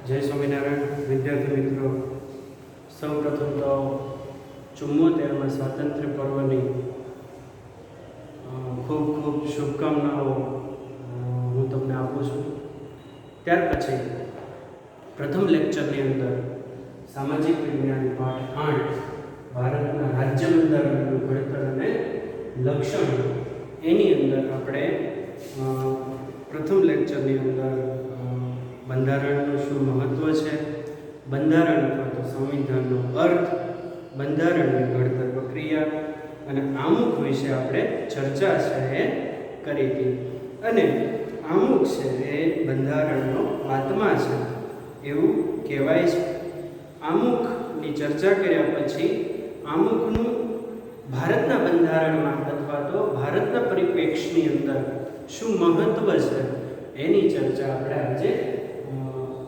જય સ્વામિનારાયણ વિદ્યાર્થી મિત્રો, સૌપ્રથમ તો 74માં સ્વાતંત્ર્ય પર્વની ખૂબ ખૂબ શુભકામનાઓ હું તમને આપું છું. ત્યાર પછી પ્રથમ લેક્ચરની અંદર સામાજિક વિજ્ઞાન પાઠ 8 ભારતના રાજ્ય બંધારણનું ઘડતર અને લક્ષણ, એની અંદર આપણે પ્રથમ લેક્ચરની અંદર બંધારણનું શું મહત્વ છે, બંધારણ અથવા તો સંવિધાનનો અર્થ, બંધારણની ઘડતર પ્રક્રિયા અને આમુખ વિશે આપણે ચર્ચા છે એ કરી હતી. અને આમુખ છે એ બંધારણનો આત્મા છે એવું કહેવાય છે. આમુખની ચર્ચા કર્યા પછી આમુખનું ભારતના બંધારણમાં અથવા તો ભારતના પરિપ્રેક્ષ્યની અંદર શું મહત્વ છે એની ચર્ચા આપણે આજે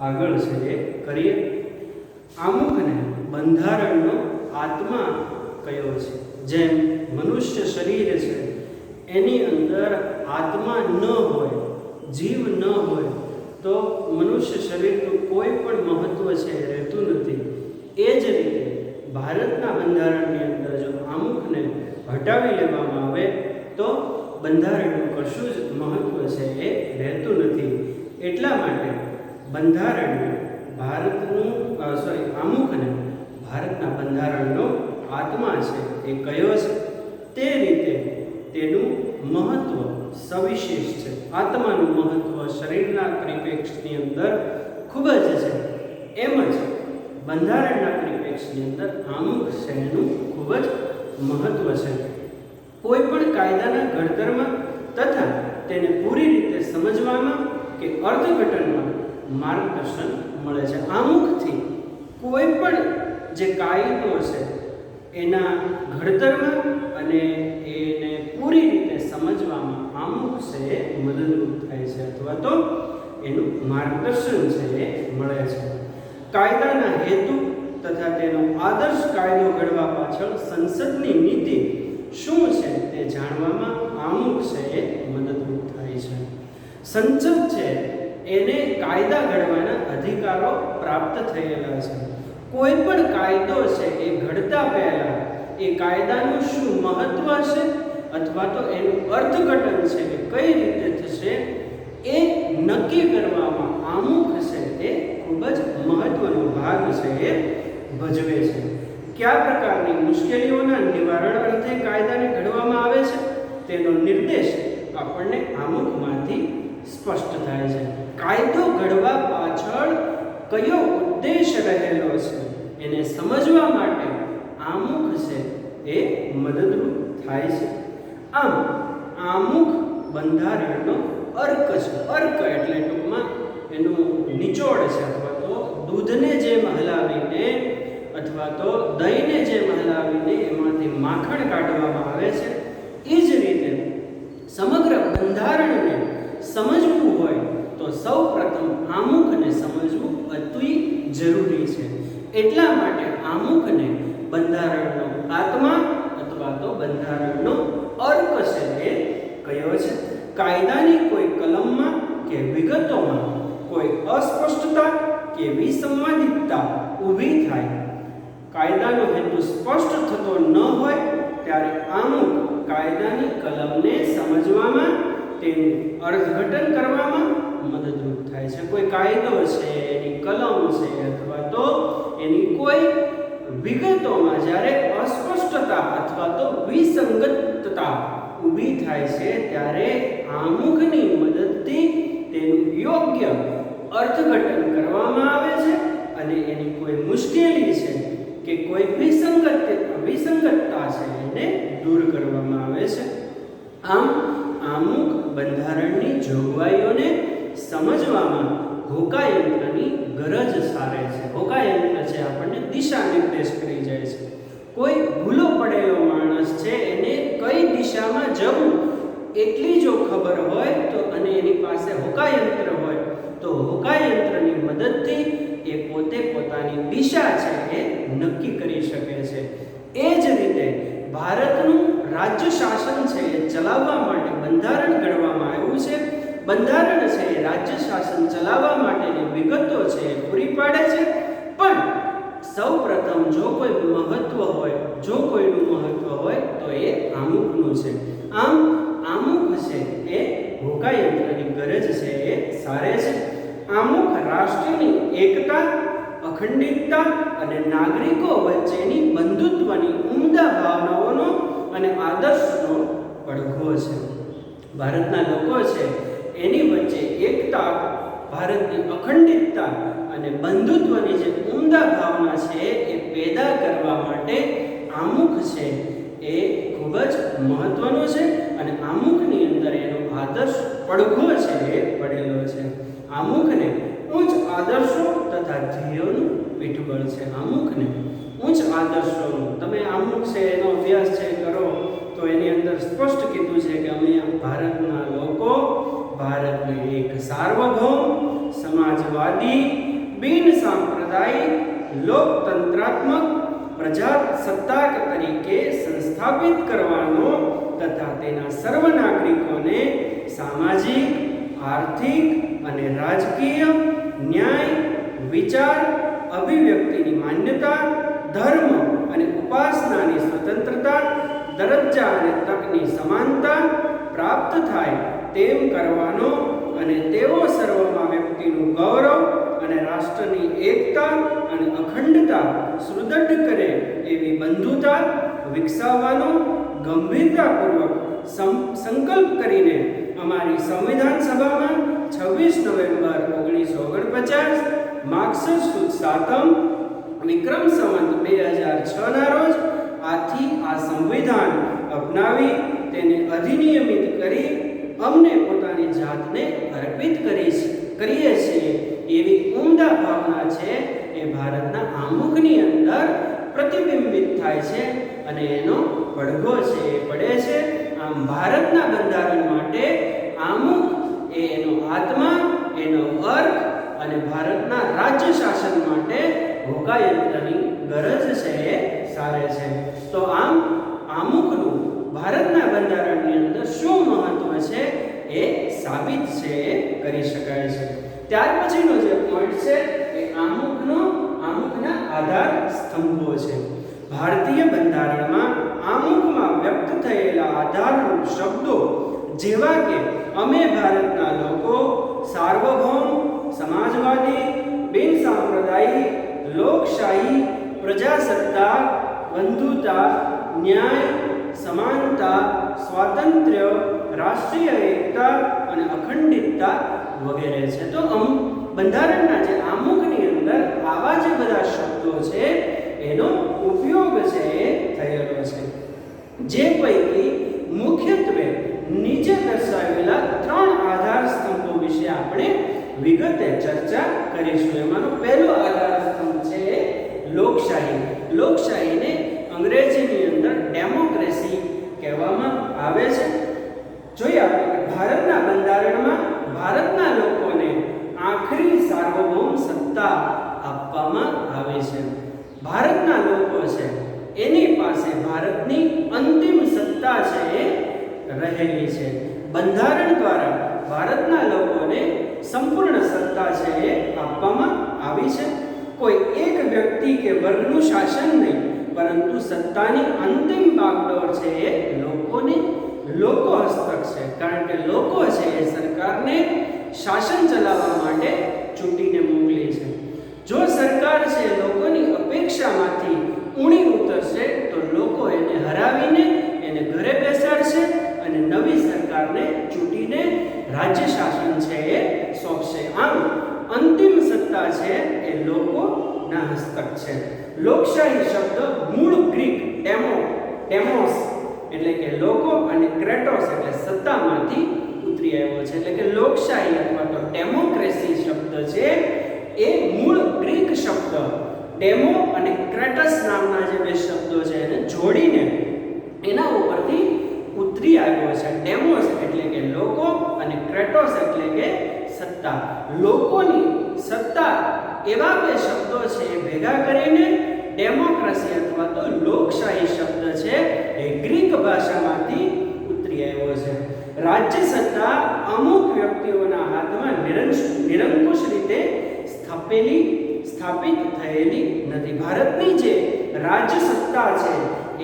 આગળ છે એ કરીએ. આમુખને બંધારણનો આત્મા કયો છે. જેમ મનુષ્ય શરીર છે એની અંદર આત્મા ન હોય, જીવ ન હોય તો મનુષ્ય શરીરનું કોઈ પણ મહત્વ છે એ રહેતું નથી. એ જ રીતે ભારતના બંધારણની અંદર જો આમુખને હટાવી લેવામાં આવે તો બંધારણનું કશું જ મહત્વ છે એ રહેતું નથી. એટલા માટે બંધારણને આમુખને ભારતના બંધારણનો આત્મા છે એ કયો છે, તે રીતે તેનું મહત્વ સવિશેષ છે. આત્માનું મહત્વ શરીરના પરિપ્રેક્ષ્યની અંદર ખૂબ જ છે, એમ જ બંધારણના પરિપ્રેક્ષ્યની અંદર આમુખ છે એનું ખૂબ જ મહત્વ છે. કોઈ પણ કાયદાના ઘડતરમાં તથા તેને પૂરી રીતે સમજવામાં કે અર્થઘટનમાં માર્ગદર્શન મળે છે. આમુખથી કોઈ પણ જે કાયદો છે એના ઘડતરમાં અને એને પૂરી રીતે સમજવામાં આમુખ છે એ મદદરૂપ થાય છે અથવા તો એનું માર્ગદર્શન છે એ મળે છે. કાયદાના હેતુ તથા તેનો આદર્શ કાયદો ઘડવા પાછળ સંસદની નીતિ શું છે તે જાણવામાં આમુખ છે એ મદદરૂપ થાય છે. સંસદ છે એને કાયદા ઘડવાના અધિકારો પ્રાપ્ત થયેલા છે. કોઈ પણ કાયદો છે એ ઘડતા પહેલા એ કાયદાનું શું મહત્વ છે અથવા તો એનું અર્થઘટન છે કે કઈ રીતે થશે એ નક્કી કરવામાં આમુખ છે એ ખૂબ જ મહત્વનો ભાગ છે એ ભજવે છે. કયા પ્રકારની મુશ્કેલીઓના નિવારણ અર્થે કાયદાને ઘડવામાં આવે છે તેનો નિર્દેશ આપણને આમુખમાંથી સ્પષ્ટ થાય છે. કાયદો ઘડવા પાછળ કયો ઉદ્દેશ રહેલો છે એને સમજવા માટે આમુખ છે એ મદદરૂપ થાય છે. આમ આમુખ બંધારણનો અર્ક છે. અર્ક એટલે ટૂંકમાં એનું નિચોડ છે, અથવા તો દૂધને જેમ હલાવીને અથવા તો દહીંને જેમ હલાવીને એમાંથી માખણ કાઢવામાં આવે છે. એ જ રીતે સમગ્ર બંધારણને સમજવું હોય તો સૌ પ્રથમ આમુખને સમજવું અતિ જરૂરી છે. એટલા માટે આમુખને બંધારણનો આત્મા અથવા તો બંધારણનો અર્ક છે એ કયો છે. કાયદાની કોઈ કલમમાં કે વિગતોમાં કોઈ અસ્પષ્ટતા કે વિસંવાદિતતા ઊભી થાય, કાયદાનો હેતુ સ્પષ્ટ થતો ન હોય ત્યારે આમુખ કાયદાની કલમને સમજવામાં, તેનું અર્થઘટન કરવામાં મદદરૂપ થાય છે. કોઈ કાયદો છે, એની કલમ છે અથવા તો એની કોઈ વિગતોમાં જ્યારે અસ્પષ્ટતા અથવા તો વિસંગતતા ઊભી થાય છે ત્યારે આમુખની મદદથી તેનું યોગ્ય અર્થઘટન કરવામાં આવે છે અને એની કોઈ મુશ્કેલી છે કે કોઈ વિસંગતતા છે એને દૂર કરવામાં આવે છે. આમ આમુખ બંધારણની જોગવાઈઓને સમજવામાં હોકાયંત્રની ગરજ સારે છે. હોકાયંત્ર છે આપણને દિશા નિર્દેશ કરી જાય છે. કોઈ ભૂલો પડેલો માણસ છે એને કઈ દિશામાં જવું એટલી જો ખબર હોય તો અને એની પાસે હોકાયંત્ર હોય તો હોકાયંત્રની મદદથી એ પોતે પોતાની દિશા છે એ નક્કી કરી શકે છે. એ જ રીતે ભારતનું રાજ્ય શાસન છે એ ચલાવવા માટે બંધારણ ઘડવામાં આવ્યું છે બંધારણ છે એ રાજ્ય શાસન ચલાવવા માટેની વિગતો છે એ પૂરી પાડે છે, પણ સૌપ્રથમ જો કોઈ મહત્વ હોય, જો કોઈનું મહત્વ હોય તો એ આમુખનું છે. આમ આમુખ છે એ હોકાયંત્રની ગરજ છે એ સારે છે. આમુખ રાષ્ટ્રની એકતા, અખંડિતતા અને નાગરિકો વચ્ચેની બંધુત્વની ઉમદા ભાવનાઓનો અને આદર્શનો પડઘો છે. ભારતના લોકો છે એની વચ્ચે એકતા, ભારતની અખંડિતતા અને બંધુત્વની જે ઉમદા ભાવના છે એ પેદા કરવા માટે આમુખ છે એ ખૂબ જ મહત્વનો છે અને આમુખની અંદર એનો આદર્શ પડઘો છે એ પડેલો છે. આમુખને ઉચ્ચ આદર્શો તથા ધ્યેયોનું પીઠબળ છે. આમુખને ઉચ્ચ આદર્શોનું, તમે આમુખ છે એનો અભ્યાસ છે કરો તો એની અંદર સ્પષ્ટ કીધું છે કે અમે ભારતના લોકો ભારતને એક સાર્વભૌમ, સમાજવાદી, બિન સાંપ્રદાયિક, લોકતંત્રાત્મક પ્રજાસત્તાક તરીકે સંસ્થાપિત કરવાનો તથા તેના સર્વ નાગરિકોને સામાજિક, આર્થિક અને રાજકીય ન્યાય, વિચાર, અભિવ્યક્તિની માન્યતા, ધર્મ અને ઉપાસનાની સ્વતંત્રતા, દરજ્જા અને તકની સમાનતા પ્રાપ્ત થાય તેમ કરવાનો અને તેઓ સર્વમાં વ્યક્તિનું ગૌરવ અને રાષ્ટ્રની એકતા અને અખંડતા સુદૃઢ કરે એવી બંધુતા વિકસાવવાનો ગંભીરતાપૂર્વક સંકલ્પ કરીને અમારી સંવિધાન સભામાં 26 નવેમ્બર 1949 માગસર સુદ 7મ વિક્રમ સંવત 2006 ના રોજ આથી આ સંવિધાન અપનાવી તેને અધિનિયમિત કરી અમને પોતાની જાતને અર્પિત કરીએ છીએ એવી ઉમદા ભાવના છે એ ભારતના આમુખની અંદર પ્રતિબિંબિત થાય છે અને એનો પડઘો છે એ પડે છે. આમ ભારતના બંધારણ માટે આમુખ એ એનો આત્મા, એનો અર્થ અને ભારતના રાજ્ય શાસન માટે હોકાયંત્રની ગરજ છે એ સારે છે. તો આમ આમુખનું ભારતના બંધારણની અંદર શું મહત્વ છે એ સાબિત છે એ કરી શકાય છે. ત્યાર પછીનો જે પોઈન્ટ છે એ આમુખના આધાર સ્તંભો છે. ભારતીય બંધારણમાં આમુખમાં વ્યક્ત થયેલા આધારરૂપ શબ્દો જેવા કે અમે ભારતના લોકો, સાર્વભૌમ, સમાજવાદી, બિન સાંપ્રદાયિક, લોકશાહી, પ્રજાસત્તાક, બંધુતા, ન્યાય, સમાનતા, સ્વાતંત્ર્ય, રાષ્ટ્રીય એકતા અને અખંડિતતા વગેરે છે. તો બંધારણના જે આમુખની અંદર આવા જે બધા શબ્દો છે એનો ઉપયોગ છે એ થયેલો છે. જે પૈકી મુખ્યત્વે નીચે દર્શાવેલા 3 આધાર સ્તંભો વિશે આપણે વિગતે ચર્ચા કરીશું. એમાંનો પહેલો આધાર સ્તંભ છે લોકશાહી. લોકશાહીને અંગ્રેજીની અંદર ડેમોક્રેસી કહેવામાં આવે છે. જોઈએ આપણે કે ભારતના બંધારણમાં ભારતના લોકોને આખરી સાર્વભૌમ સત્તા આપવામાં આવે છે. ભારતના લોકો છે એની પાસે ભારતની અંતિમ સત્તા છે એ રહેલી છે. બંધારણ દ્વારા ભારતના લોકોને સંપૂર્ણ સત્તા છે એ આપવામાં આવી છે. કોઈ એક વ્યક્તિ કે વર્ગનું શાસન નહીં, પરંતુ સત્તાની અંતિમ બાગડોર છે એ લોકો હસ્તક છે. કારણ કે લોકો છે એ સરકારને શાસન ચલાવવા માટે ચૂંટીને મોકલી છે. જો સરકાર છે લોકોની અપેક્ષામાંથી ઊણી ઉતરશે તો લોકો એને હરાવીને એને ઘરે બેસાડશે અને નવી સરકારને ચૂંટીને રાજ્ય શાસન છે એ સોંપશે. આમ અંતિમ સત્તા છે એ લોકોના હસ્તક છે. લોકશાહી શબ્દ મૂળ ગ્રીક ડેમોસ એટલે કે લોકો અને ક્રેટોસ એટલે સત્તામાંથી ઉતરી આવ્યો છે. એટલે કે લોકશાહી અથવા તો ડેમોક્રેસી શબ્દ છે એ મૂળ ગ્રીક શબ્દ ડેમો અને ક્રેટસ નામના જે બે શબ્દો છે એને જોડીને એના ઉપરથી ઉતરી આવ્યો છે. ડેમોસ એટલે કે લોકો અને ક્રેટોસ એટલે કે સત્તા. લોકોની સત્તા એવા બે શબ્દો છે એ ભેગા કરીને ડેમોક્રેસી અથવા તો લોકશાહી શબ્દ છે એ ગ્રીક ભાષામાંથી ઉતરી આવ્યો છે. રાજ્ય સત્તા અમુક વ્યક્તિઓના હાથમાં નિરંકુશ રીતે સ્થાપિત થયેલી નથી. ભારતની જે રાજ્ય સત્તા છે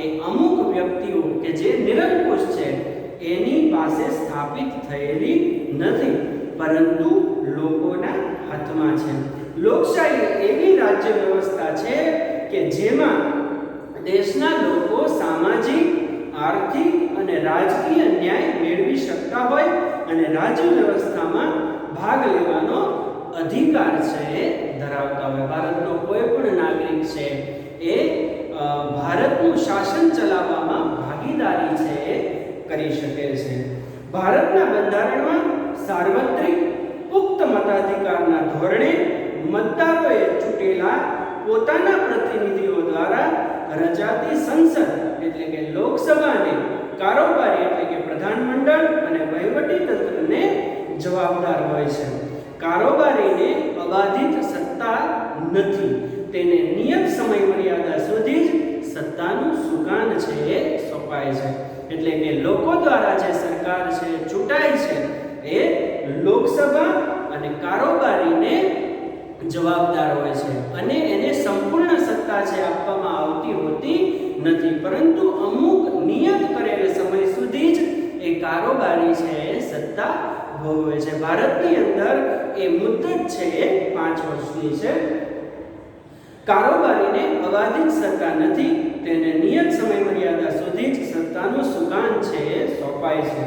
એ અમુક વ્યક્તિઓ કે જે નિરંકુશ છે એની પાસે સ્થાપિત થયેલી નથી, પરંતુ લોકોના હાથમાં છે. લોકશાહી એવી રાજ્ય વ્યવસ્થા છે કે જેમાં દેશના લોકો સામાજિક, આર્થિક અને રાજકીય ન્યાય મેળવી શકતા હોય અને રાજ્ય વ્યવસ્થામાં ભાગ લેવાનો અધિકાર છે એ ધરાવતા હોય. ભારતનો કોઈ પણ નાગરિક છે એ ભારતનું શાસન ચલાવવામાં ભાગીદારી છે એ કરી શકે છે. ભારતના બંધારણમાં સાર્વત્રિક પુખ્ત મતાધિકારના ધોરણે મતદારોએ ચૂંટેલા પોતાના પ્રતિનિધિઓ દ્વારા રચાતી સંસદ એટલે કે લોકસભાને કારોબારી એટલે કે પ્રધાનમંડળ અને વહીવટી તંત્રને જવાબદાર હોય છે. કારોબારીને અબાધિત સત્તા નથી. તેને નિયત સમય મર્યાદા સુધી જ સત્તાનું સુકાન છે એ સોંપાય છે. એટલે કે લોકો દ્વારા જે સરકાર છે ચૂંટાય છે એ લોકસભા અને કારોબારીને જવાબદાર હોય છે અને એને સંપૂર્ણ સત્તા છે આપવામાં આવતી હોતી નથી, પરંતુ અમુક નિયત કરેલ સમય સુધી જ એ કારોબારી છે એ સત્તા ભોગવે છે. ભારતની અંદર એ મુદ્દત છે એ 5 વર્ષની છે. કારોબારીને અબાધિત સત્તા નથી. તેને નિયત સમય મર્યાદા સુધી જ સત્તાનું સુકાન છે એ સોંપાય છે.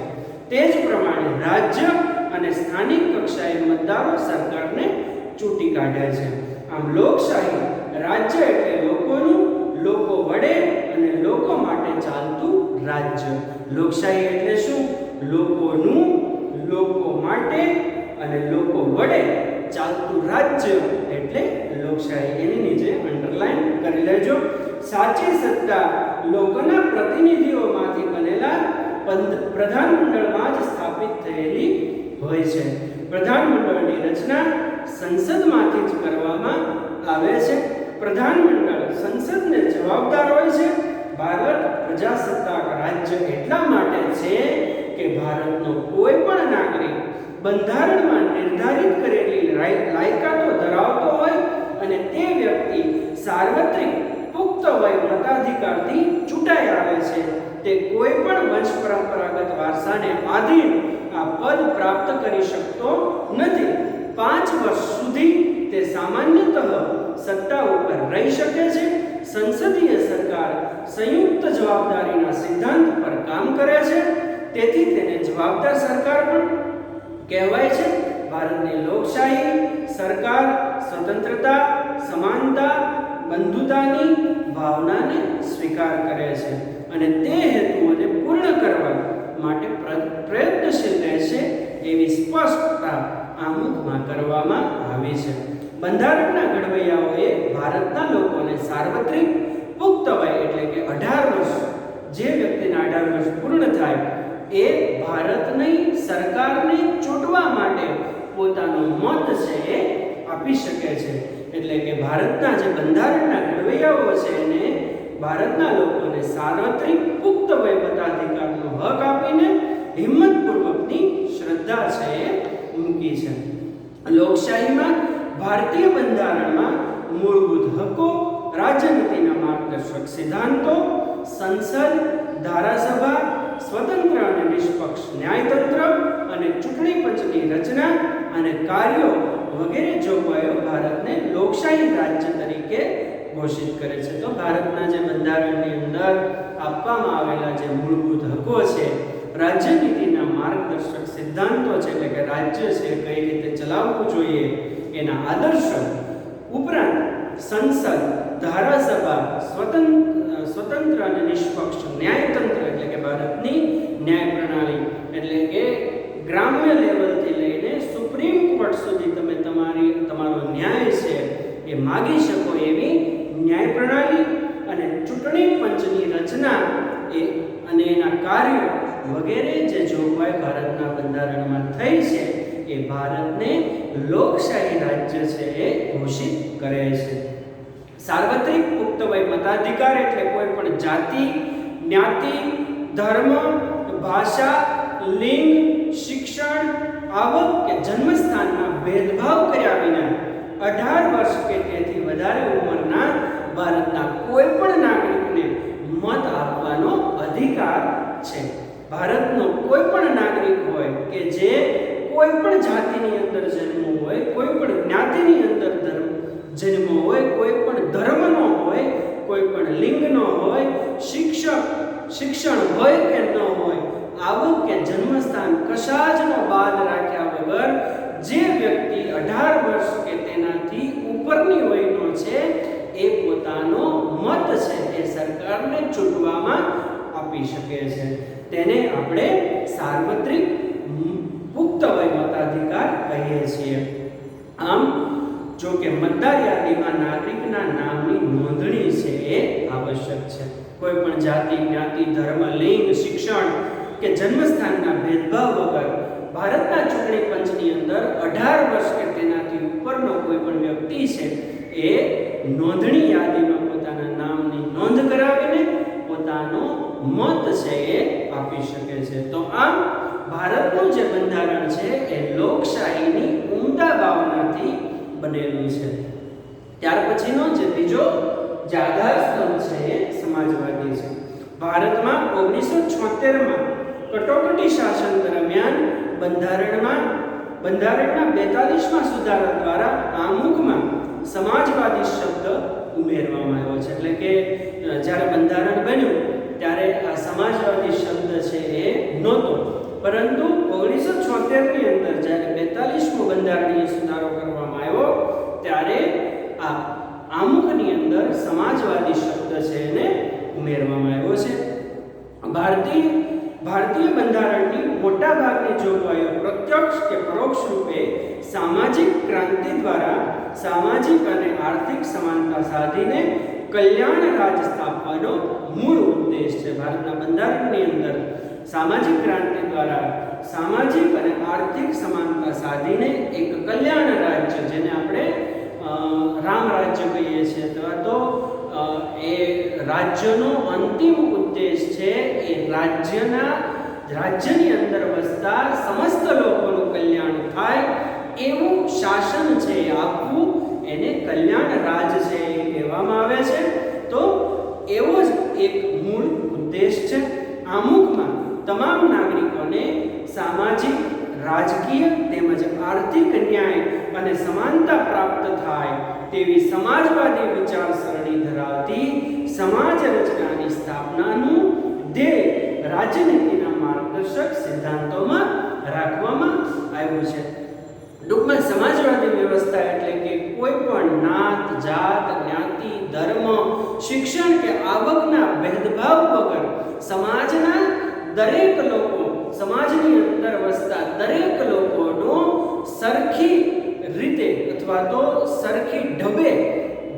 તે જ પ્રમાણે રાજ્ય અને સ્થાનિક કક્ષાએ મતદારો સરકારને ચૂંટી કાઢે છે. આમ લોકશાહી રાજ્ય એટલે લોકોનું, લોકો વડે અને લોકો માટે ચાલતું રાજ્ય. લોકશાહી એટલે શું? લોકોનું, લોકો માટે અને લોકો વડે ચાલતું રાજ્ય એટલે લોકશાહી. એની નીચે અંડરલાઈન કરી લેજો. સાચી સત્તા લોકોના પ્રતિનિધિઓમાંથી બનેલા પ્રધાનમંડળમાં જ સ્થાપિત થયેલી હોય છે. પ્રધાનમંડળની રચના સંસદમાંથી જ કરવામાં આવે છે. પ્રધાનમંડળ સંસદને જવાબદાર હોય છે. ભારત પ્રજાસત્તાક રાજ્ય એટલા માટે છે કે ભારતનો કોઈ પણ નાગરિક બંધારણમાં નિર્ધારિત કરેલી લાયકાતો ધરાવતો હોય અને તે વ્યક્તિ સાર્વત્રિક પુખ્ત વય મતાધિકારથી ચૂંટાઈ આવે છે. તે કોઈ પણ વંશ પરંપરાગત વારસાને આધીન આ પદ પ્રાપ્ત કરી શકતો નથી. 5 વર્ષ સુધી તે સામાન્યતઃ સત્તા ઉપર રહી શકે છે. સંસદીય સરકાર સંયુક્ત જવાબદારીના સિદ્ધાંત પર કામ કરે છે, તેથી તેને જવાબદાર સરકાર પણ કહેવાય છે. ભારતની લોકશાહી સરકાર સ્વતંત્રતા, સમાનતા, બંધુતાની ભાવનાને સ્વીકાર કરે છે અને તે હેતુઓને પૂર્ણ કરવા માટે પ્રયત્નશીલ રહેશે એવી સ્પષ્ટતા આમુખમાં કરવામાં આવી છે. બંધારણના ઘડવૈયાઓએ ભારતના લોકોને સાર્વત્રિક પુખ્ત વય એટલે કે 18 વર્ષ, જે વ્યક્તિના 18 વર્ષ પૂર્ણ થાય એ ભારતની સરકારને ચૂંટવા માટે પોતાનો મત છે એ આપી શકે છે. એટલે કે ભારતના જે બંધારણના ઘડવૈયાઓ છે એને ભારતના લોકોને સાર્વત્રિક પુખ્ત વય મતાધિકારનો હક આપીને હિંમતપૂર્વકની શ્રદ્ધા છે એ મૂકી છે. લોકશાહીમાં ભારતીય બંધારણમાં મૂળભૂત હકો, રાજનીતિના માર્ગદર્શક સિદ્ધાંતો, સંસદ, ધારાસભા, સ્વતંત્ર અને નિષ્પક્ષ ન્યાયતંત્ર અને ચૂંટણી પંચની રચના અને કાર્યો વગેરે જોગવાઈઓ ભારતને લોકશાહી રાજ્ય તરીકે ઘોષિત કરે છે. તો ભારતના જે બંધારણની અંદર આપવામાં આવેલા જે મૂળભૂત હકો છે, રાજ્યનીતિના માર્ગદર્શક સિદ્ધાંતો છે એટલે કે રાજ્ય છે કઈ રીતે ચલાવવું જોઈએ એના આદર્શો ઉપરાંત સંસદ, ધારાસભા, સ્વતંત્ર અને નિષ્પક્ષ ન્યાયતંત્ર એટલે કે ભારતની ન્યાય પ્રણાલી એટલે કે ગ્રામ્ય લેવલથી લઈને સુપ્રીમ કોર્ટ સુધી તમે તમારો ન્યાય છે એ માગી શકો એવી ન્યાય પ્રણાલી અને ચૂંટણી પંચની રચના અને એના કાર્યો વગેરે જે જોગવાઈ ભારતના બંધારણમાં થઈ છે એ ભારતને લોકશાહી રાજ્ય છે એ ઘોષિત કરે છે. સાર્વત્રિક પુખ્ત વય મતાધિકાર એટલે કોઈ પણ જાતિ, જ્ઞાતિ, ધર્મ, ભાષા, લિંગ, શિક્ષણ, આવક કે જન્મસ્થાનના ભેદભાવ કર્યા વિના 18 વર્ષ કે તેથી વધારે ઉંમરના ભારતના કોઈ પણ નાગરિકને મત આપવાનો અધિકાર છે. ભારતનો કોઈ પણ નાગરિક હોય કે જે કોઈ પણ જાતિની અંદર જન્મ હોય, કોઈ પણ જ્ઞાતિની અંદર જન્મ હોય, કોઈ પણ ધર્મનો હોય, કોઈ પણ લિંગનો હોય, શિક્ષણ હોય કે ન હોય, આવક કે જન્મસ્થાન કશા જનો બાદ રાખ્યા વગર જે વ્યક્તિ 18 વર્ષ કે તેનાથી ઉપરની વયનો છે એ પોતાનો મત છે એ સરકારને ચૂંટવામાં આપી શકે છે. તેને આપણે સાર્વત્રિક પુખ્ત વય મતાધિકાર કહીએ છીએ. આમ જો કે મતદાર યાદીમાં નાગરિકના નામની નોંધણી છે એ આવશ્યક છે. કોઈ પણ જાતિ, જ્ઞાતિ, ધર્મ, લિંગ, શિક્ષણ કે જન્મસ્થાનના ભેદભાવ વગર ભારતના ચૂંટણી પંચની અંદર 18 વર્ષ કે તેનાથી ઉપરનો કોઈ પણ વ્યક્તિ છે એ નોંધણી યાદીમાં પોતાના નામની નોંધ કરાવીને પોતાનો મત છે એ આપી શકે છે. તો આમ ભારતનું જે બંધારણ છે એ લોકશાહીની ઉમદા ભાવનાથી બનેલું છે. ત્યાર પછીનો જે બીજો જે આધાર સ્તંભ છે એ સમાજવાદી છે. ભારતમાં 1976માં કટોકટી શાસન દરમિયાન બંધારણના 42મા સુધારા દ્વારા આમુખમાં સમાજવાદી શબ્દ ઉમેરવામાં આવ્યો છે. એટલે કે જ્યારે બંધારણ બન્યું ત્યારે આ સમાજવાદી શબ્દ છે એ નહોતો, પરંતુ 1976ની અંદર જ્યારે 42મો બંધારણીય સુધારો કરવામાં આવ્યો ત્યારે આ આમુખની અંદર સમાજવાદી શબ્દ છે એને ઉમેરવામાં આવ્યો છે. ભારતીય બંધારણની મોટા ભાગની જોગવાઈઓ પ્રત્યક્ષ કે પરોક્ષ રૂપે સામાજિક ક્રાંતિ દ્વારા સામાજિક અને આર્થિક સમાનતા સાધીને કલ્યાણ રાજ સ્થાપવાનો મૂળ ઉદ્દેશ છે. ભારતના બંધારણની અંદર સામાજિક ક્રાંતિ દ્વારા સામાજિક અને આર્થિક સમાનતા સાધીને એક કલ્યાણ રાજ્ય, જેને આપણે રામ રાજ્ય કહીએ છીએ, અથવા તો એ રાજ્યનો અંતિમ ઉદ્દેશ છે એ રાજ્યની અંદર વસતા સમસ્ત લોકોનું કલ્યાણ થાય એવું શાસન છે એ આપવું, એને કલ્યાણ રાજ છે એ કહેવામાં આવે છે. તો એવો જ એક મૂળ ઉદ્દેશ છે. આમુખમાં તમામ નાગરિકોને સામાજિક, રાજકીય તેમજ આર્થિક ન્યાય અને સમાનતા પ્રાપ્ત થાય તેવી સમાજવાદી વિચારસરણી ધરાવતી સમાજ રચનાની સ્થાપનાનું ધ્યેય રાજનીતિના માર્ગદર્શક સિદ્ધાંતોમાં રાખવામાં આવ્યું છે. ટૂંકમાં સમાજવાદી વ્યવસ્થા એટલે કે કોઈ પણ નાત, જાત, જ્ઞાતિ, ધર્મ, શિક્ષણ કે આવકના ભેદભાવ વગર સમાજના દરેક લોકો, સમાજની અંદર વસતા દરેક લોકોનો સરખી રીતે અથવા તો સરખી ઢબે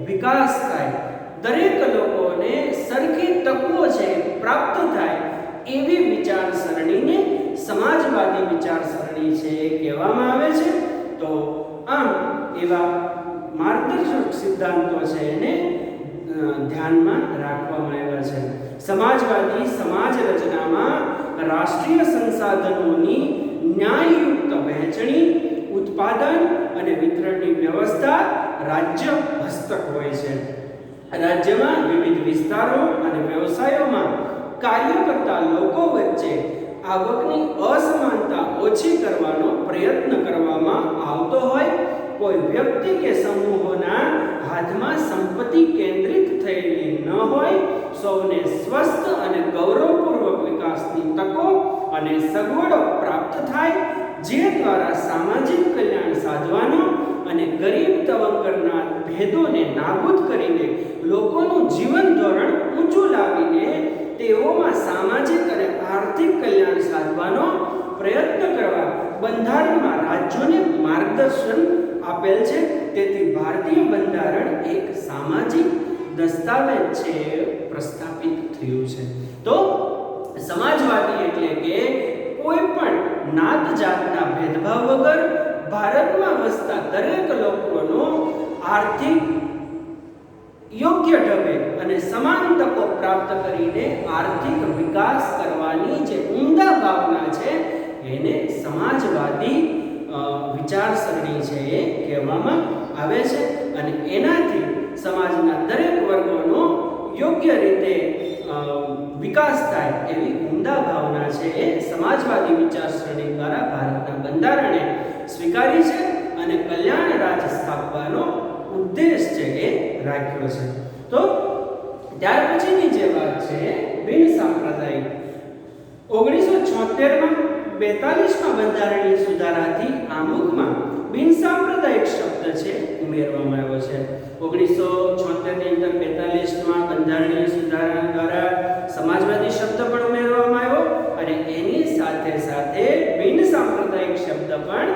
વિકાસ થાય, દરેક લોકોને સરખી તકો છે પ્રાપ્ત થાય એવી વિચારસરણીને સમાજવાદી વિચારસરણી છે એ કહેવામાં આવે છે. તો આમ એવા માર્ગદર્શક સિદ્ધાંતો છે એને ધ્યાનમાં રાખવામાં આવ્યા છે. સમાજવાદી સમાજ રચનામાં રાષ્ટ્રીય સંસાધનોની ન્યાયયુક્ત વહેંચણી, ઉત્પાદન અને વિતરણની વ્યવસ્થા રાજ્ય હસ્તક હોય છે. રાજ્યમાં વિવિધ વિસ્તારો અને વ્યવસાયોમાં કાર્ય કરતા લોકો વચ્ચે આવકની અસમાનતા ઓછી કરવાનો પ્રયત્ન કરવામાં આવતો હોય, કોઈ વ્યક્તિ કે સમૂહોના હાથમાં સંપત્તિ કેન્દ્રિત થયેલી ન હોય, સૌને સ્વસ્થ અને ગૌરવપૂર્વક વિકાસની તકો અને સગવડો પ્રાપ્ત થાય, જે દ્વારા સામાજિક કલ્યાણ સાધવાનો અને ગરીબ તવંગરના ભેદોને નાબૂદ કરીને લોકોનું જીવન ધોરણ ઊંચું લાવીને તેઓમાં સામાજિક અને આર્થિક કલ્યાણ સાધવાનો પ્રયત્ન કરવા બંધારણમાં રાજ્યોને માર્ગદર્શન આપેલ છે. તેથી ભારતીય બંધારણ એક સામાજિક દસ્તાવેજ છે પ્રસ્થાપિત થયું છે. તો સમાજવાદી એટલે કે કોઈ પણ નાત જાતના ભેદભાવ વગર ભારતમાં વસતા દરેક લોકોનો આર્થિક યોગ્ય ઢબે અને સમાન તકો પ્રાપ્ત કરીને આર્થિક વિકાસ કરવાની જે ઉમદા ભાવના છે એને સમાજવાદી વિચારસરણી છે એ કહેવામાં આવે છે અને એનાથી સમાજના દરેક વર્ગોનો યોગ્ય રીતે વિકાસ થાય એવી ઉમદા ભાવના છે એ સમાજવાદી વિચારસરણી દ્વારા ભારતના બંધારણે સ્વીકારી છે અને કલ્યાણ રાજ સ્થાપવાનો ઉદ્દેશ છે એ રાખ્યો છે. તો ત્યાર પછીની જે વાત છે બિન સાંપ્રદાયિક 1976માં 42માં બંધારણીય સુધારાથી આમુખમાં બિન સાંપ્રદાયિક શબ્દ છે ઉમેરવામાં આવ્યો છે. 1976 ની અંદર 42માં બંધારણીય સુધારા દ્વારા સમાજવાદી શબ્દ પણ ઉમેરવામાં આવ્યો અને એની સાથે સાથે બિન સાંપ્રદાયિક શબ્દ પણ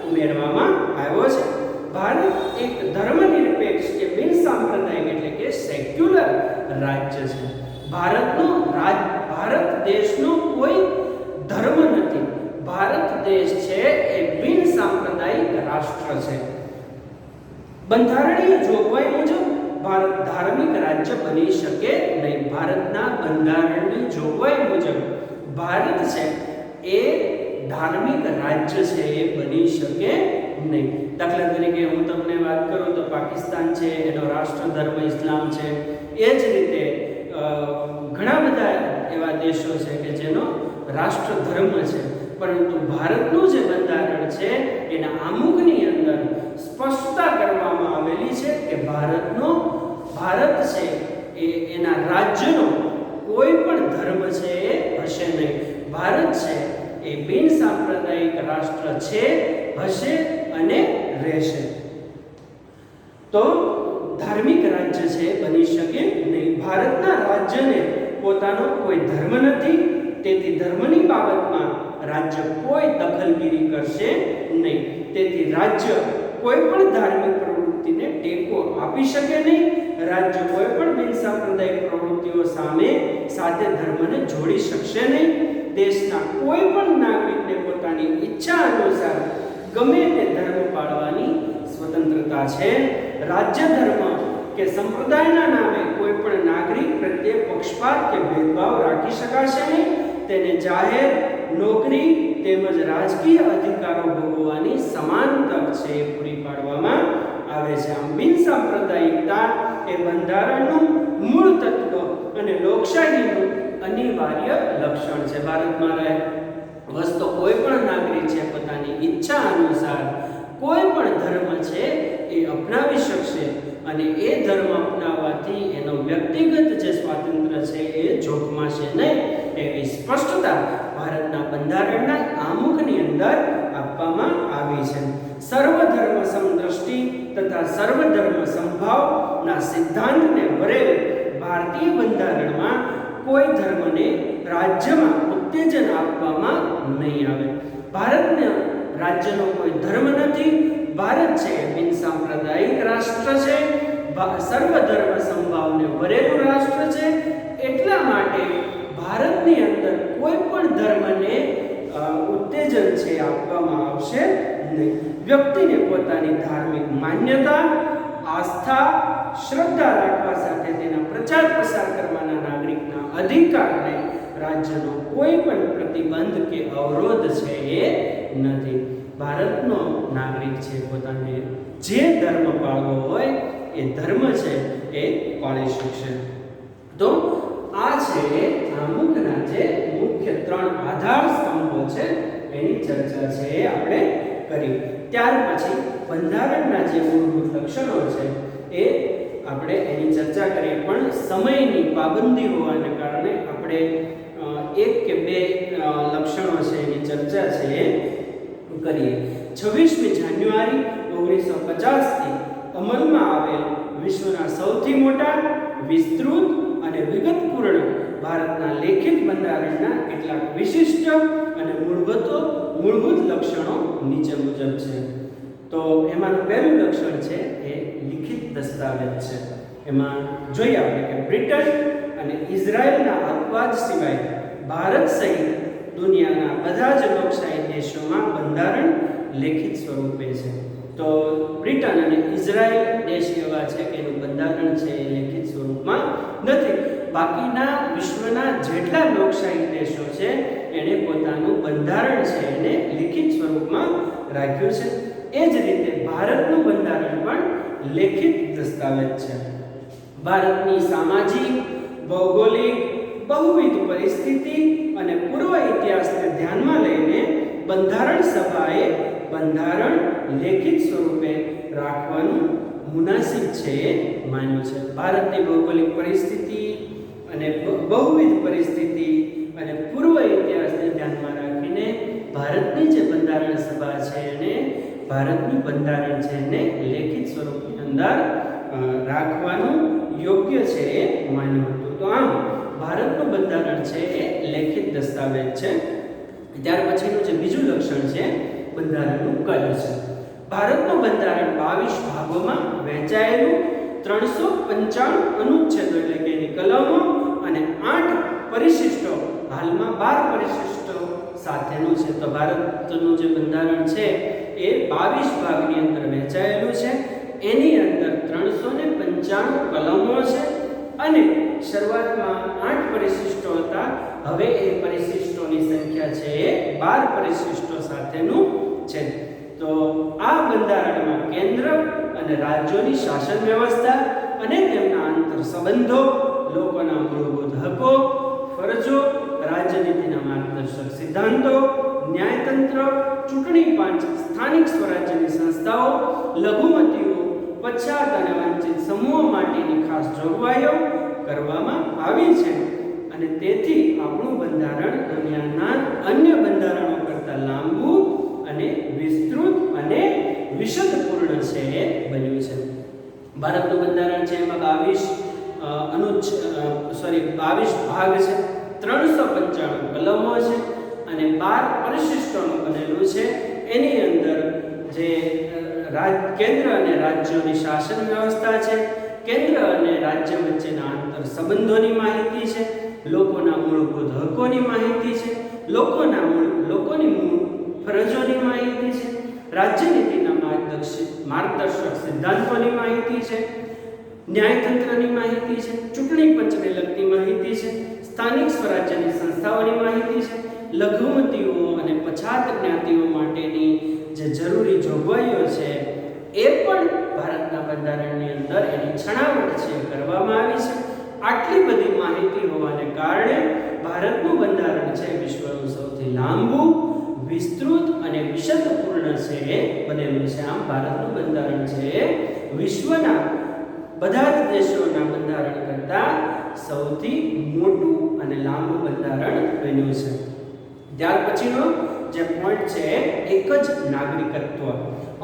ઉમેરવામાં આવ્યો છે. ભારત એક ધર્મનિરપેક્ષ કે બિન સાંપ્રદાયિક એટલે કે સેક્યુલર રાજ્ય છે. ભારત દેશનો કોઈ ધર્મ નથી. ભારત દેશ છે એ બિન સાંપ્રદાયિક રાષ્ટ્ર છે. બંધારણીય જોગવાઈ મુજબ ભારત ધાર્મિક રાજ્ય બની શકે નહીં. ભારતના બંધારણની જોગવાઈ મુજબ ભારત છે એ ધાર્મિક રાજ્ય છે એ બની શકે નહીં. દાખલા તરીકે હું તમને વાત કરું તો પાકિસ્તાન છે એનો રાષ્ટ્ર ધર્મ ઇસ્લામ છે. એ જ રીતે ઘણા બધા એવા દેશો છે કે જેનો રાષ્ટ્ર ધર્મ છે, પરંતુ ભારતનું જે બંધારણ છે એના આમુખની અંદર સ્પષ્ટતા કરવામાં આવેલી છે કે ભારત છે એના રાજ્યનો કોઈ પણ ધર્મ છે એ હશે નહીં. ભારત છે એ બિન સાંપ્રદાયિક રાષ્ટ્ર છે, હશે અને રહેશે. તો ધાર્મિક રાજ્ય છે બની શકે નહીં. ભારતના રાજ્યને પોતાનો કોઈ ધર્મ નથી, તેથી ધર્મની બાબતમાં રાજ્ય કોઈ દખલગીરી કરશે નહીં. તેથી રાજ્ય કોઈ પણ ધાર્મિક પ્રવૃત્તિને ટેકો આપી શકે નહીં. રાજ્ય કોઈ પણ બિન સાંપ્રદાયિક પ્રવૃત્તિઓ સાથે ધર્મને જોડી શકશે નહીં. દેશના કોઈ પણ નાગરિકને પોતાની ઈચ્છા અનુસાર ગમે તે ધર્મ પાળવાની સ્વતંત્રતા છે. રાજ્ય ધર્મ કે સંપ્રદાયના નામે કોઈ પણ નાગરિક પ્રત્યે પક્ષપાત કે ભેદભાવ રાખી શકાશે નહીં. તેને જાહેર નોકરી તેમજ રાજકીય અધિકારો ભોગવવાની સમાન તક છે એ પૂરી પાડવામાં આવે છે. આમ બિન સાંપ્રદાયિકતા એ બંધારણનું મૂળ તત્વ અને લોકશાહીનું અનિવાર્ય લક્ષણ છે. ભારતમાં વસતો કોઈ પણ નાગરિક છે પોતાની ઈચ્છા અનુસાર કોઈ પણ ધર્મ છે એ અપનાવી શકશે અને એ ધર્મ અપનાવવાથી એનો વ્યક્તિગત જે સ્વાતંત્ર્ય છે એ જોખમાશે નહીં. એવી સ્પષ્ટતા ભારતના બંધારણના આમુખની અંદર આપવામાં આવી છે. સર્વધર્મ સમદ્રષ્ટિ તથા સર્વધર્મ સંભાવના સિદ્ધાંતને વરેલ ભારતીય બંધારણમાં કોઈ ધર્મને રાજ્યમાં ઉત્તેજન આપવામાં નહીં આવે. ભારતના રાજ્યનો કોઈ ધર્મ નથી. ભારત છે બિન સાંપ્રદાયિક રાષ્ટ્ર છે, સર્વધર્મ સંભાવને વરેલું રાષ્ટ્ર છે. એટલા માટે ભારતની અંદર કોઈ પણ ધર્મને ઉત્તેજન છે આપવામાં આવશે નહીં. વ્યક્તિને પોતાની ધાર્મિક માન્યતા, આસ્થા, શ્રદ્ધા રાખવા સાથે તેના પ્રચાર પ્રસાર કરવાના નાગરિકના અધિકારને રાજ્યનો કોઈ પણ પ્રતિબંધ કે અવરોધ છે એ નથી. ભારતનો નાગરિક છે પોતાને જે ધર્મ પાળવો હોય એ ધર્મ છે એ પાળી શકશે. તો આ છે આમુખના જે મુખ્ય 3 આધાર સ્તંભો છે એની ચર્ચા છે એ આપણે કરી. ત્યાર પછી બંધારણના જે મૂળભૂત લક્ષણો છે એ આપણે એની ચર્ચા કરીએ, પણ સમયની પાબંદી હોવાને કારણે આપણે 1 કે 2 લક્ષણો છે એની ચર્ચા છે એ કરીએ. 26મી જાન્યુઆરી 1950 થી અમલમાં આવેલ વિશ્વના સૌથી મોટા, વિસ્તૃત અને વિગતપૂર્ણ ભારતના લેખિત બંધારણના કેટલાક વિશિષ્ટ અને મૂળભૂત લક્ષણો નીચે મુજબ છે. તો એમાંનું પહેલું લક્ષણ છે એ લિખિત દસ્તાવેજ છે. એમાં જોઈએ આપણે કે બ્રિટન અને ઇઝરાયલના અપવાદ સિવાય ભારત સહિત દુનિયાના બધા જ લોકશાહી દેશોમાં બંધારણ લેખિત સ્વરૂપે છે. તો બ્રિટન અને ઇઝરાયલ દેશ એવા છે કે એનું બંધારણ છે એ લેખિત સ્વરૂપમાં નથી. બાકીના વિશ્વના જેટલા લોકશાહી દેશો છે એણે પોતાનું બંધારણ છે એને લિખિત સ્વરૂપમાં રાખ્યું છે. એ જ રીતે ભારતનું બંધારણ પણ લેખિત દસ્તાવેજ છે. ભારતની સામાજિક, ભૌગોલિક, બહુવિધ પરિસ્થિતિ અને પૂર્વ ઇતિહાસને ધ્યાનમાં લઈને બંધારણ સભાએ બંધારણ લેખિત સ્વરૂપે રાખવાનું મુનાસિબ છે એ માન્યું છે. ભારતની ભૌગોલિક પરિસ્થિતિ અને બહુવિધ પરિસ્થિતિ અને પૂર્વ ઇતિહાસને ધ્યાનમાં રાખીને ભારતની જે બંધારણ સભા છે એને ભારતનું બંધારણ છે એને લેખિત સ્વરૂપની અંદર રાખવાનું યોગ્ય છે એ માન્યું હતું. તો આમ ભારતનું બંધારણ છે એ લેખિત દસ્તાવેજ છે. ત્યાર પછીનું જે બીજું લક્ષણ છે બંધારણનું કદ છે. ભારતનું બંધારણ 22 ભાગોમાં વહેંચાયેલું 395 અનુચ્છેદો એટલે કે એની કલમો અને 8 પરિશિષ્ટો, હાલમાં 12 પરિશિષ્ટો સાથેનું છે. તો ભારતનું જે બંધારણ છે એ 22 ભાગની અંદર વહેંચાયેલું છે. એની અંદર 395 કલમો છે અને શરૂઆતમાં 8 પરિશિષ્ટો હતા. હવે એ પરિશિષ્ટોની સંખ્યા છે એ 12 પરિશિષ્ટો સાથેનું છે. તો આ બંધારણમાં કેન્દ્ર અને રાજ્યોની શાસન વ્યવસ્થા અને તેમના આંતર સંબંધો, લોકોના મૂળભૂત હકો, ફરજો, રાજનીતિના માર્ગદર્શક સિદ્ધાંતો, ન્યાયતંત્ર, ચૂંટણી પંચ, સ્થાનિક સ્વરાજ્યની સંસ્થાઓ, લઘુમતીઓ, પછાત અને વંચિત સમૂહો માટેની ખાસ જોગવાઈઓ કરવામાં આવી છે. અને તેથી આપણું બંધારણ દુનિયાના અન્ય બંધારણો કરતાં લાંબુ અને વિસ્તૃત અને વિશદપૂર્ણ છે એ બન્યું છે. ભારતનું બંધારણ છે એમાં 22 ભાગ છે, 395 કલમો છે અને 12 પરિશિષ્ટોનું બનેલું છે. એની અંદર જે કેન્દ્ર અને રાજ્યોની શાસન વ્યવસ્થા છે, કેન્દ્ર અને રાજ્ય વચ્ચેના આંતર સંબંધોની માહિતી છે, લોકોના મૂળભૂત હકોની માહિતી છે, લોકોની ફરજોની માહિતી છે, રાજ્યનીતિના માર્ગદર્શક સિદ્ધાંતોની માહિતી છે, ન્યાયતંત્રની માહિતી છે, ચૂંટણી પંચને લગતી માહિતી છે, સ્થાનિક સ્વરાજ્યની સંસ્થાઓની માહિતી છે, લઘુમતીઓ અને પછાત જ્ઞાતિઓ માટેની જે જરૂરી જોગવાઈઓ છે એ પણ ભારતના બંધારણની અંદર એની છણાવટ છે કરવામાં આવી છે. આટલી બધી માહિતી હોવાને કારણે ભારતનું બંધારણ છે વિશ્વનું સૌથી લાંબુ, વિસ્તૃત અને વિશદપૂર્ણ છે એ બનેલું છે. આમ ભારતનું બંધારણ છે વિશ્વના બધા જ દેશોના બંધારણ કરતાં સૌથી મોટું અને લાંબુ બંધારણ બન્યું છે. ત્યાર પછીનો જે પોઈન્ટ છે એક જ નાગરિકત્વ.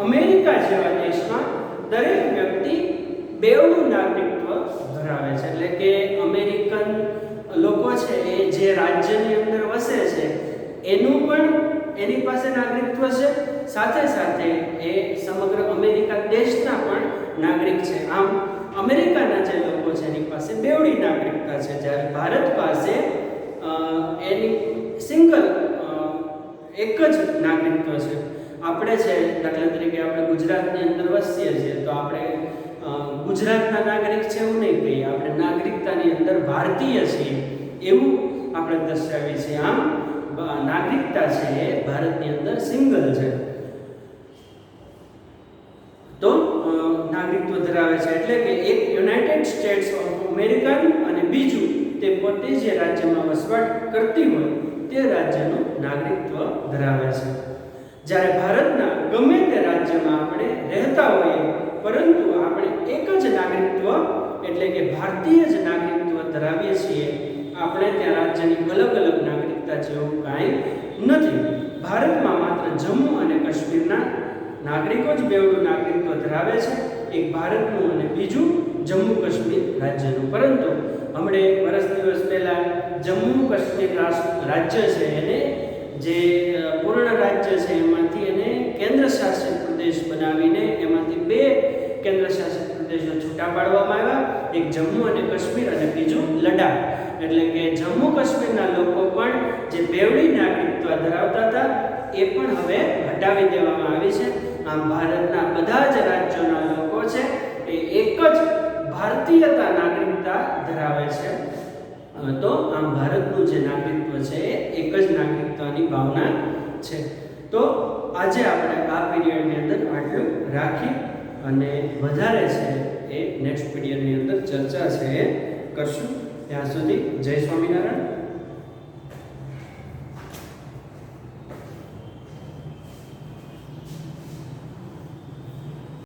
અમેરિકા જેવા દેશમાં દરેક વ્યક્તિ બેવનું નાગરિકત્વ ધરાવે છે. એટલે કે અમેરિકન લોકો છે એ જે રાજ્યની અંદર વસે છે એની પાસે નાગરિકત્વ છે, સાથે સાથે એ સમગ્ર અમેરિકા દેશના પણ નાગરિક છે. આમ અમેરિકાના જે લોકો છે એની પાસે બેવડી નાગરિકતા છે, જ્યારે ભારત પાસે એની સિંગલ એક જ નાગરિકત્વ છે. આપણે છે દાખલા તરીકે આપણે ગુજરાતની અંદર વસીએ છીએ તો આપણે ગુજરાતના નાગરિક છે એવું નહીં કહીએ, આપણે નાગરિકતાની અંદર ભારતીય છીએ એવું આપણે દર્શાવીએ છીએ. આમ નાગરિકતા છે એ ભારતની અંદર સિંગલ છે. તો નાગરિકત્વ ધરાવે છે એટલે કે એક યુનાઇટેડ સ્ટેટ્સ ઓફ અમેરિકન અને બીજું તે પોતે જે રાજ્યમાં વસવાટ કરતી હોય તે રાજ્યનું નાગરિકત્વ ધરાવે છે. જ્યારે ભારતના ગમે તે રાજ્યમાં આપણે રહેતા હોઈએ પરંતુ આપણે એક જ નાગરિકત્વ એટલે કે ભારતીય જ નાગરિકત્વ ધરાવીએ છીએ, આપણે ત્યાં રાજ્યની અલગ અલગ નાગરિકતા જેવું કાંઈ નથી. ભારતમાં માત્ર જમ્મુ અને કાશ્મીરના નાગરિકો જ બેવડું નાગરિકત્વ ધરાવે છે, એક ભારતનું અને બીજું જમ્મુ કાશ્મીર રાજ્યનું. પરંતુ હમણે વર્ષ દિવસ પહેલાં જમ્મુ કાશ્મીર રાજ્ય છે એને જે પૂર્ણ રાજ્ય છે એમાંથી એને કેન્દ્ર શાસિત પ્રદેશ બનાવીને એમાંથી 2 કેન્દ્ર શાસિત પ્રદેશો છૂટા પાડવામાં આવ્યા, એક જમ્મુ અને કાશ્મીર અને બીજું લડાખ. એટલે કે જમ્મુ કાશ્મીરના લોકો પણ જે બેવડી નાગરિકત્વ ધરાવતા હતા એ પણ હવે હટાવી દેવામાં આવી છે. આમ ભારતના ભારતીયતા નાગરિકતા ધરાવે છે. તો આમ ભારતનું જે નાગરિકત્વ છે એ એક જ નાગરિકતાની ભાવના છે. તો આજે આપણે આ પીરિયડની અંદર આટલું રાખી અને વધારે છે એ નેક્સ્ટ પીરિયડની અંદર ચર્ચા છે એ કરશું. ત્યાં સુધી જય સ્વામિનારાયણ.